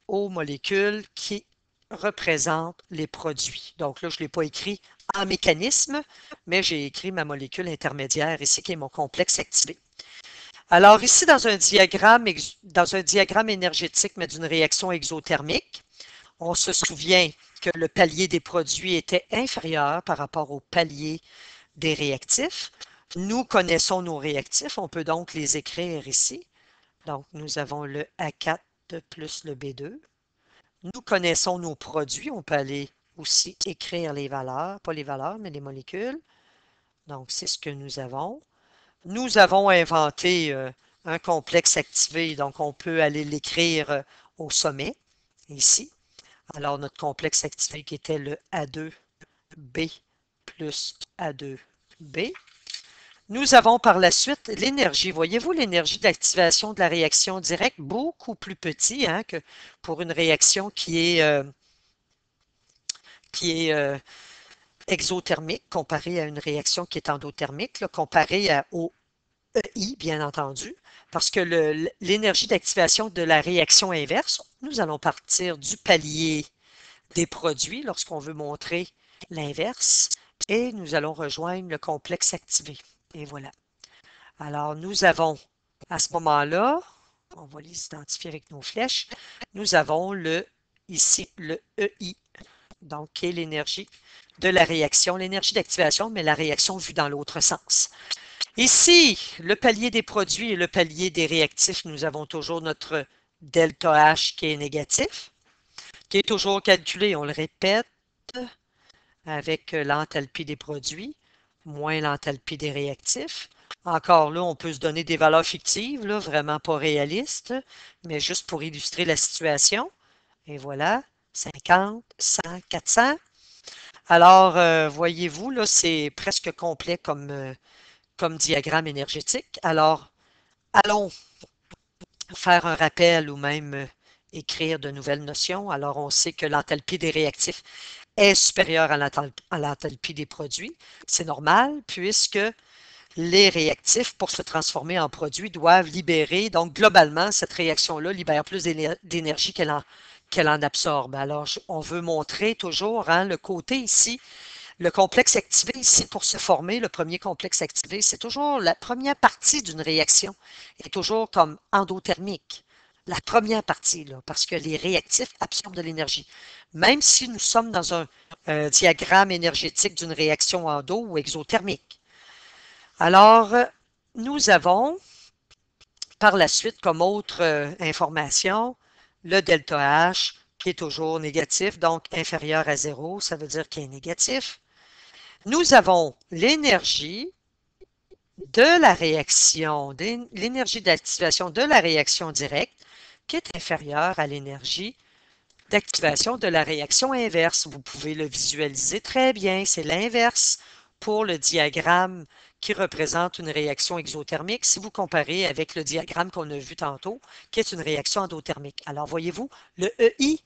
aux molécules qui représentent les produits. Donc là, je ne l'ai pas écrit en mécanisme, mais j'ai écrit ma molécule intermédiaire ici, qui est mon complexe activé. Alors ici, dans un diagramme énergétique, mais d'une réaction exothermique, on se souvient que le palier des produits était inférieur par rapport au palier des réactifs. Nous connaissons nos réactifs, on peut donc les écrire ici. Donc, nous avons le A4 plus le B2. Nous connaissons nos produits, on peut aller aussi écrire les valeurs, pas les valeurs, mais les molécules. Donc, c'est ce que nous avons. Nous avons inventé un complexe activé, donc on peut aller l'écrire au sommet, ici. Alors, notre complexe activé qui était le A2B plus A2B. Nous avons par la suite l'énergie. Voyez-vous l'énergie d'activation de la réaction directe, beaucoup plus petit hein, que pour une réaction qui est exothermique comparée à une réaction qui est endothermique, là, comparée au EI, bien entendu, parce que l'énergie d'activation de la réaction inverse, nous allons partir du palier des produits lorsqu'on veut montrer l'inverse et nous allons rejoindre le complexe activé. Et voilà. Alors, nous avons à ce moment-là, on va les identifier avec nos flèches, nous avons ici le EI, donc qui est l'énergie de la réaction, l'énergie d'activation, mais la réaction vue dans l'autre sens. Ici, le palier des produits et le palier des réactifs, nous avons toujours notre delta H qui est négatif, qui est toujours calculé, on le répète, avec l'enthalpie des produits moins l'enthalpie des réactifs. Encore là, on peut se donner des valeurs fictives, là, vraiment pas réalistes, mais juste pour illustrer la situation. Et voilà, 50, 100, 400. Alors, voyez-vous, là, c'est presque complet comme diagramme énergétique. Alors, allons faire un rappel ou même écrire de nouvelles notions. Alors, on sait que l'enthalpie des réactifs est supérieure à l'enthalpie des produits. C'est normal puisque les réactifs, pour se transformer en produits, doivent libérer. Donc, globalement, cette réaction-là libère plus d'énergie qu'elle en absorbe. Alors, on veut montrer toujours le côté ici. Le complexe activé ici, pour se former, le premier complexe activé, c'est toujours la première partie d'une réaction, est toujours comme endothermique. La première partie, là, parce que les réactifs absorbent de l'énergie. Même si nous sommes dans un diagramme énergétique d'une réaction endo ou exothermique. Alors, nous avons par la suite comme autre information le delta H qui est toujours négatif, donc inférieur à 0, ça veut dire qu'il est négatif. Nous avons l'énergie de la réaction, l'énergie d'activation de la réaction directe qui est inférieure à l'énergie d'activation de la réaction inverse. Vous pouvez le visualiser très bien, c'est l'inverse pour le diagramme qui représente une réaction exothermique si vous comparez avec le diagramme qu'on a vu tantôt, qui est une réaction endothermique. Alors, voyez-vous, le EI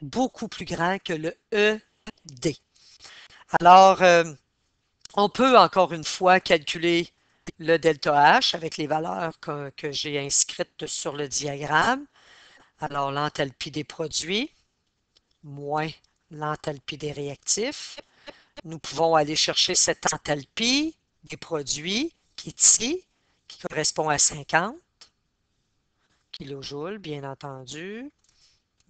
beaucoup plus grand que le ED. Alors, on peut encore une fois calculer le delta H avec les valeurs que j'ai inscrites sur le diagramme. Alors, l'enthalpie des produits moins l'enthalpie des réactifs. Nous pouvons aller chercher cette enthalpie des produits qui est ici, qui correspond à 50 kJ, bien entendu,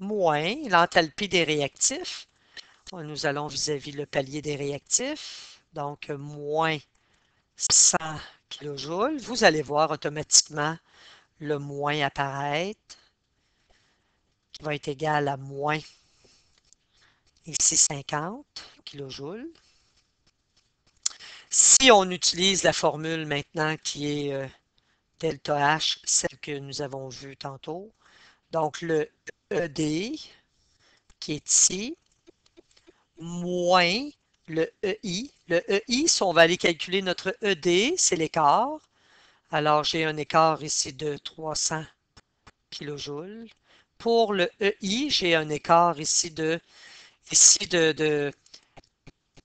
moins l'enthalpie des réactifs. Nous allons vis-à-vis le palier des réactifs, donc moins 100 kJ. Vous allez voir automatiquement le moins apparaître, qui va être égal à moins ici 50 kJ. Si on utilise la formule maintenant qui est delta H, celle que nous avons vue tantôt, donc le ED qui est ici, moins le EI. Le EI, si on va aller calculer notre ED, c'est l'écart. Alors, j'ai un écart ici de 300 kJ. Pour le EI, j'ai un écart ici de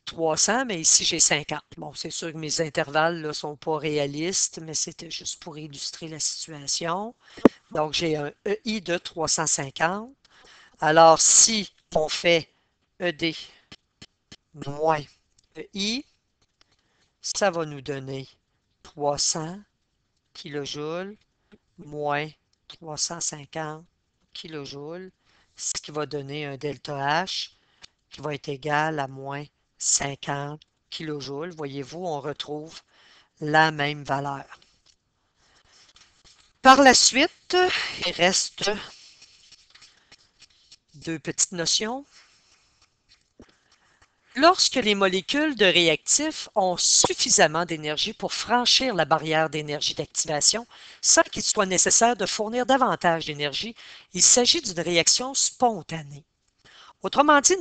300, mais ici j'ai 50. Bon, c'est sûr que mes intervalles ne sont pas réalistes, mais c'était juste pour illustrer la situation. Donc, j'ai un EI de 350. Alors, si on fait ED moins EI, ça va nous donner 300 kJ moins 350 kJ, ce qui va donner un delta H qui va être égal à moins 50 kJ. Voyez-vous, on retrouve la même valeur. Par la suite, il reste deux petites notions. Lorsque les molécules de réactifs ont suffisamment d'énergie pour franchir la barrière d'énergie d'activation sans qu'il soit nécessaire de fournir davantage d'énergie, il s'agit d'une réaction spontanée. Autrement dit,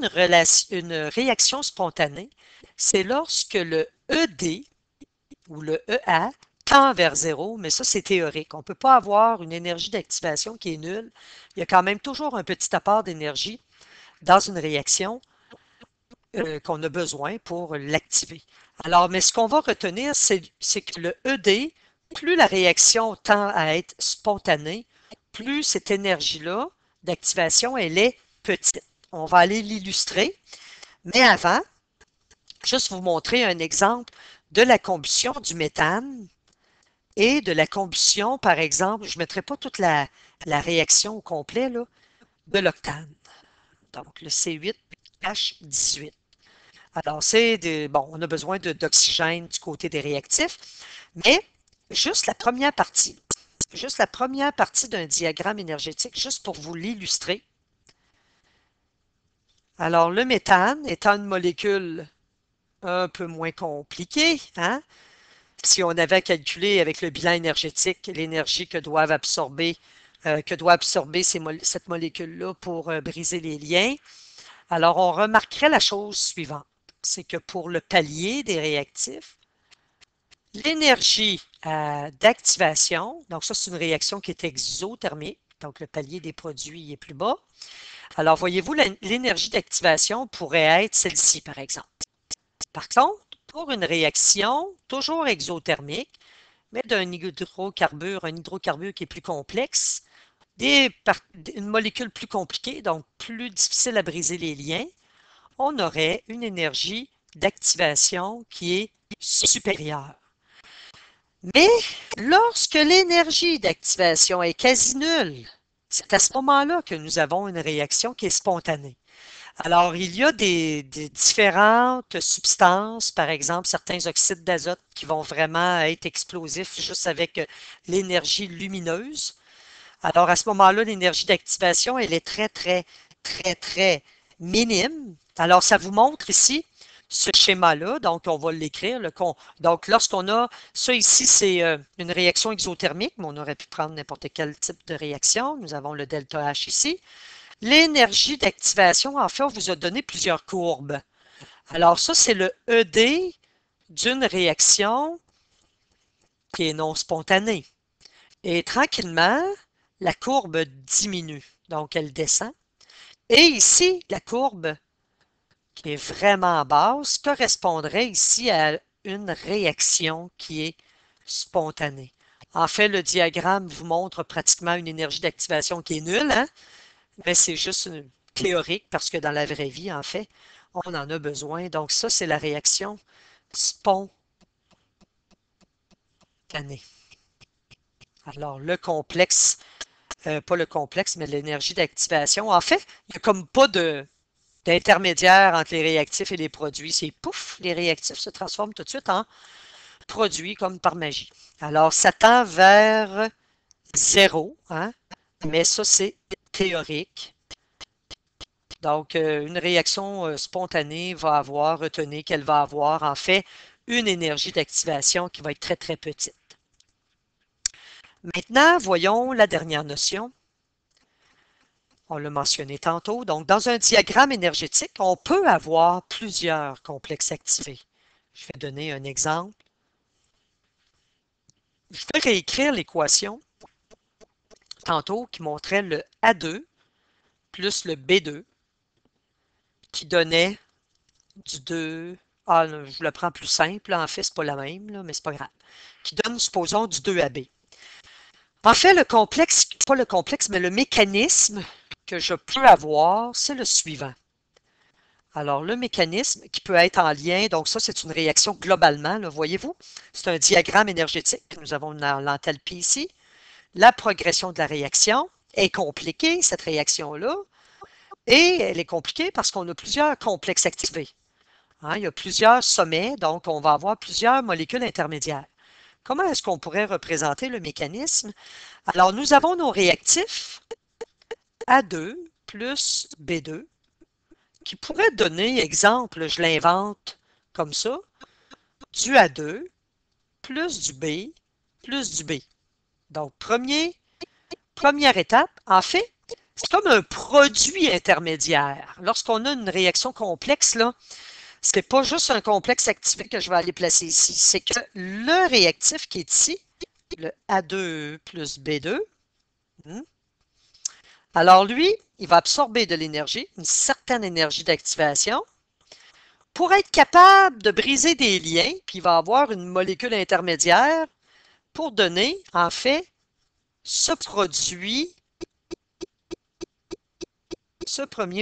une réaction spontanée, c'est lorsque le ED ou le EA tend vers zéro, mais ça, c'est théorique. On ne peut pas avoir une énergie d'activation qui est nulle. Il y a quand même toujours un petit apport d'énergie dans une réaction qu'on a besoin pour l'activer. Alors, mais ce qu'on va retenir, c'est que le ED, plus la réaction tend à être spontanée, plus cette énergie-là d'activation, elle est petite. On va aller l'illustrer. Mais avant, juste vous montrer un exemple de la combustion du méthane et de la combustion, par exemple, je ne mettrai pas toute la réaction au complet, là, de l'octane. Donc, le C8H18. Alors, bon, on a besoin d'oxygène du côté des réactifs, mais juste la première partie d'un diagramme énergétique, juste pour vous l'illustrer. Alors, le méthane étant une molécule un peu moins compliquée, hein? Si on avait calculé avec le bilan énergétique l'énergie que doivent absorber que doit absorber cette molécule-là pour briser les liens. Alors, on remarquerait la chose suivante, c'est que pour le palier des réactifs, l'énergie d'activation, donc ça c'est une réaction qui est exothermique, donc le palier des produits est plus bas. Alors, voyez-vous, l'énergie d'activation pourrait être celle-ci, par exemple. Par contre, pour une réaction toujours exothermique, mais d'un hydrocarbure, un hydrocarbure qui est plus complexe, une molécule plus compliquée, donc plus difficile à briser les liens, on aurait une énergie d'activation qui est supérieure. Mais lorsque l'énergie d'activation est quasi nulle, c'est à ce moment-là que nous avons une réaction qui est spontanée. Alors, il y a des différentes substances, par exemple, certains oxydes d'azote qui vont vraiment être explosifs juste avec l'énergie lumineuse. Alors, à ce moment-là, l'énergie d'activation, elle est très minime. Alors, ça vous montre ici ce schéma-là. Donc, on va l'écrire. Donc, lorsqu'on a ça ici, c'est une réaction exothermique, mais on aurait pu prendre n'importe quel type de réaction. Nous avons le delta H ici. L'énergie d'activation, en fait, on vous a donné plusieurs courbes. Alors, ça, c'est le ED d'une réaction qui est non spontanée. Et tranquillement, la courbe diminue, donc elle descend. Et ici, la courbe qui est vraiment basse correspondrait ici à une réaction qui est spontanée. En fait, le diagramme vous montre pratiquement une énergie d'activation qui est nulle, hein? Mais c'est juste théorique parce que dans la vraie vie, en fait, on en a besoin. Donc ça, c'est la réaction spontanée. Alors, le complexe pas le complexe, mais l'énergie d'activation. En fait, il n'y a comme pas d'intermédiaire entre les réactifs et les produits. C'est pouf, les réactifs se transforment tout de suite en produits comme par magie. Alors, ça tend vers zéro, hein? Mais ça, c'est théorique. Donc, une réaction spontanée va avoir, retenez qu'elle va avoir en fait une énergie d'activation qui va être très petite. Maintenant, voyons la dernière notion. On l'a mentionné tantôt. Donc, dans un diagramme énergétique, on peut avoir plusieurs complexes activés. Je vais donner un exemple. Je vais réécrire l'équation tantôt qui montrait le A2 plus le B2 qui donnait du 2. Ah, je le prends plus simple. En fait, ce n'est pas la même, là, mais ce n'est pas grave. Qui donne, supposons, du 2AB. En fait, le complexe, pas le complexe, mais le mécanisme que je peux avoir, c'est le suivant. Alors, le mécanisme qui peut être en lien, donc ça, c'est une réaction globalement, voyez-vous, c'est un diagramme énergétique que nous avons dans l'enthalpie ici. La progression de la réaction est compliquée, cette réaction-là, et elle est compliquée parce qu'on a plusieurs complexes activés. Hein, il y a plusieurs sommets, donc on va avoir plusieurs molécules intermédiaires. Comment est-ce qu'on pourrait représenter le mécanisme? Alors, nous avons nos réactifs A2 plus B2 qui pourrait donner, exemple, je l'invente comme ça, du A2 plus du B plus du B. Donc, première étape, en fait, c'est comme un produit intermédiaire. Lorsqu'on a une réaction complexe, là, c'est pas juste un complexe activé que je vais aller placer ici, c'est que le réactif qui est ici, le A2 plus B2, alors lui, il va absorber de l'énergie, une certaine énergie d'activation, pour être capable de briser des liens, puis il va avoir une molécule intermédiaire pour donner, en fait, ce premier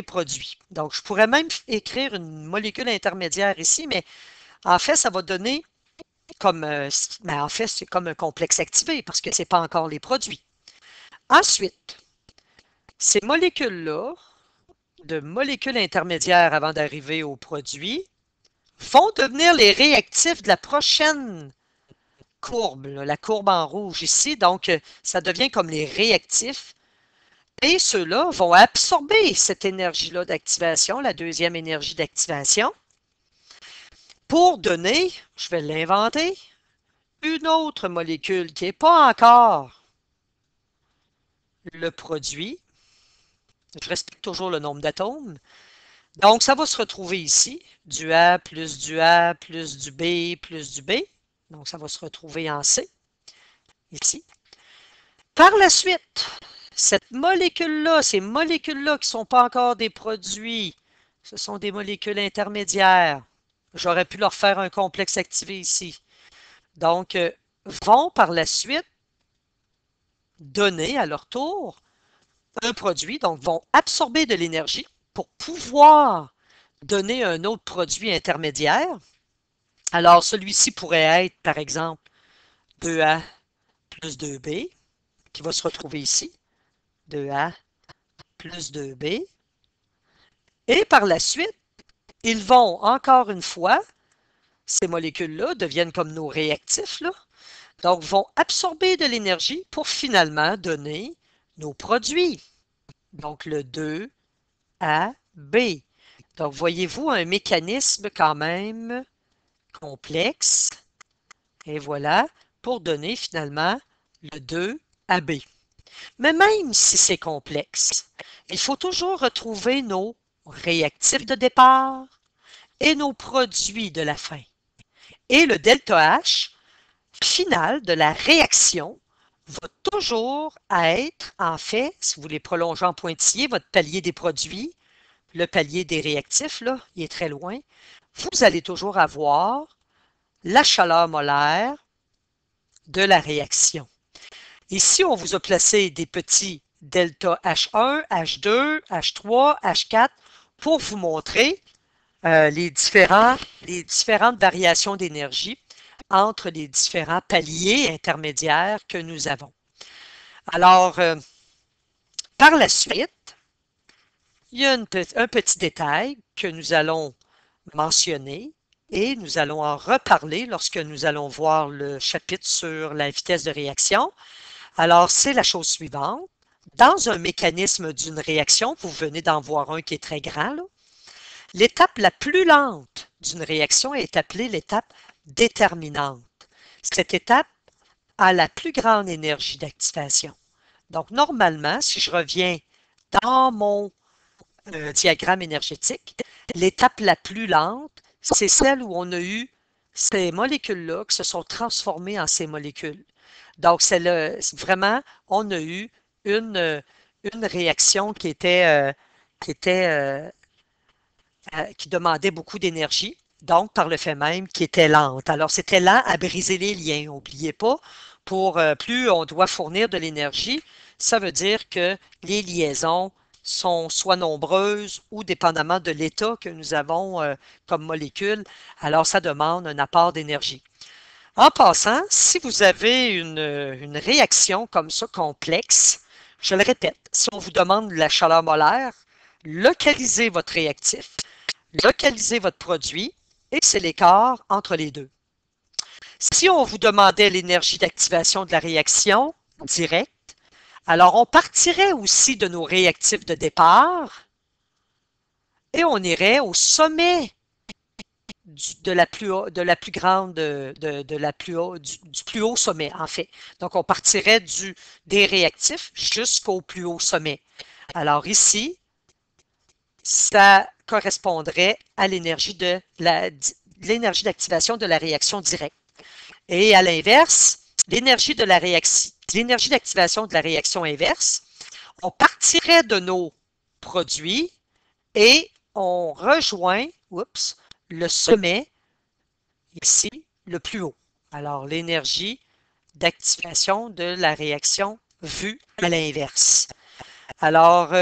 produit. Donc, je pourrais même écrire une molécule intermédiaire ici, mais en fait, ça va donner comme, mais en fait, c'est comme un complexe activé parce que ce n'est pas encore les produits. Ensuite, ces molécules-là, de molécules intermédiaires avant d'arriver au produit, vont devenir les réactifs de la prochaine courbe, là, la courbe en rouge ici. Donc, ça devient comme les réactifs. Et ceux-là vont absorber cette énergie-là d'activation, la deuxième énergie d'activation, pour donner, je vais l'inventer, une autre molécule qui n'est pas encore le produit. Je respecte toujours le nombre d'atomes. Donc, ça va se retrouver ici, du A plus du A plus du B plus du B. Donc, ça va se retrouver en C, ici. Par la suite, cette molécule-là, ces molécules-là qui ne sont pas encore des produits, ce sont des molécules intermédiaires. J'aurais pu leur faire un complexe activé ici. Donc, vont par la suite donner à leur tour un produit, donc vont absorber de l'énergie pour pouvoir donner un autre produit intermédiaire. Alors, celui-ci pourrait être, par exemple, 2A plus 2B, qui va se retrouver ici, 2A plus 2B. Et par la suite, ils vont, encore une fois, ces molécules-là deviennent comme nos réactifs, là, donc vont absorber de l'énergie pour finalement donner nos produits. Donc, le 2AB. Donc, voyez-vous un mécanisme quand même complexe. Et voilà, pour donner finalement le 2AB. Mais même si c'est complexe, il faut toujours retrouver nos réactifs de départ et nos produits de la fin. Et le delta H final de la réaction va toujours être, en fait, si vous les prolongez en pointillé, votre palier des produits, le palier des réactifs, là, il est très loin, vous allez toujours avoir la chaleur molaire de la réaction. Ici, on vous a placé des petits delta H1, H2, H3, H4 pour vous montrer les différentes variations d'énergie entre les différents paliers intermédiaires que nous avons. Alors, par la suite, il y a un petit détail que nous allons mentionner et nous allons en reparler lorsque nous allons voir le chapitre sur la vitesse de réaction. Alors, c'est la chose suivante. Dans un mécanisme d'une réaction, vous venez d'en voir un qui est très grand, l'étape la plus lente d'une réaction est appelée l'étape déterminante. Cette étape a la plus grande énergie d'activation. Donc, normalement, si je reviens dans mon diagramme énergétique, l'étape la plus lente, c'est celle où on a eu ces molécules-là qui se sont transformées en ces molécules. Donc, c'est vraiment, on a eu une réaction qui demandait beaucoup d'énergie, donc par le fait même qui était lente. Alors, c'était lent à briser les liens. N'oubliez pas, plus on doit fournir de l'énergie, ça veut dire que les liaisons sont soit nombreuses ou dépendamment de l'état que nous avons comme molécule, alors ça demande un apport d'énergie. En passant, si vous avez une réaction comme ça complexe, je le répète, si on vous demande la chaleur molaire, localisez votre réactif, localisez votre produit et c'est l'écart entre les deux. Si on vous demandait l'énergie d'activation de la réaction directe, alors on partirait aussi de nos réactifs de départ et on irait au sommet du plus haut sommet, en fait. Donc, on partirait des réactifs jusqu'au plus haut sommet. Alors ici, ça correspondrait à l'énergie d'activation de la réaction directe. Et à l'inverse, l'énergie d'activation de la réaction inverse, on partirait de nos produits et on rejoint, le sommet, ici, le plus haut. Alors, l'énergie d'activation de la réaction vue à l'inverse. Alors,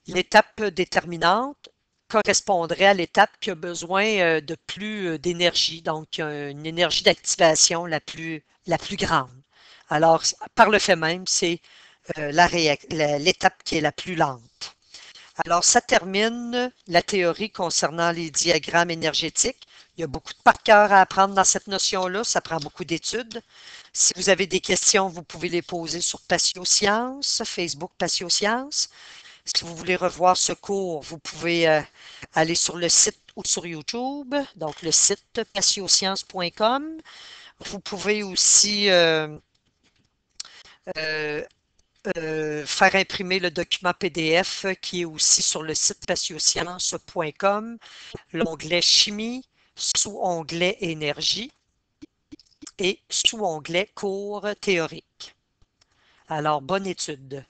l'étape déterminante correspondrait à l'étape qui a besoin de plus d'énergie, donc une énergie d'activation la plus grande. Alors, par le fait même, c'est l'étape qui est la plus lente. Alors, ça termine la théorie concernant les diagrammes énergétiques. Il y a beaucoup de par cœur à apprendre dans cette notion-là. Ça prend beaucoup d'études. Si vous avez des questions, vous pouvez les poser sur Patiosciences, Facebook Patiosciences. Si vous voulez revoir ce cours, vous pouvez aller sur le site ou sur YouTube, donc le site patiosciences.com. Vous pouvez aussi faire imprimer le document PDF qui est aussi sur le site spatiosciences.com, l'onglet Chimie, sous-onglet Énergie et sous-onglet Cours théoriques. Alors, bonne étude.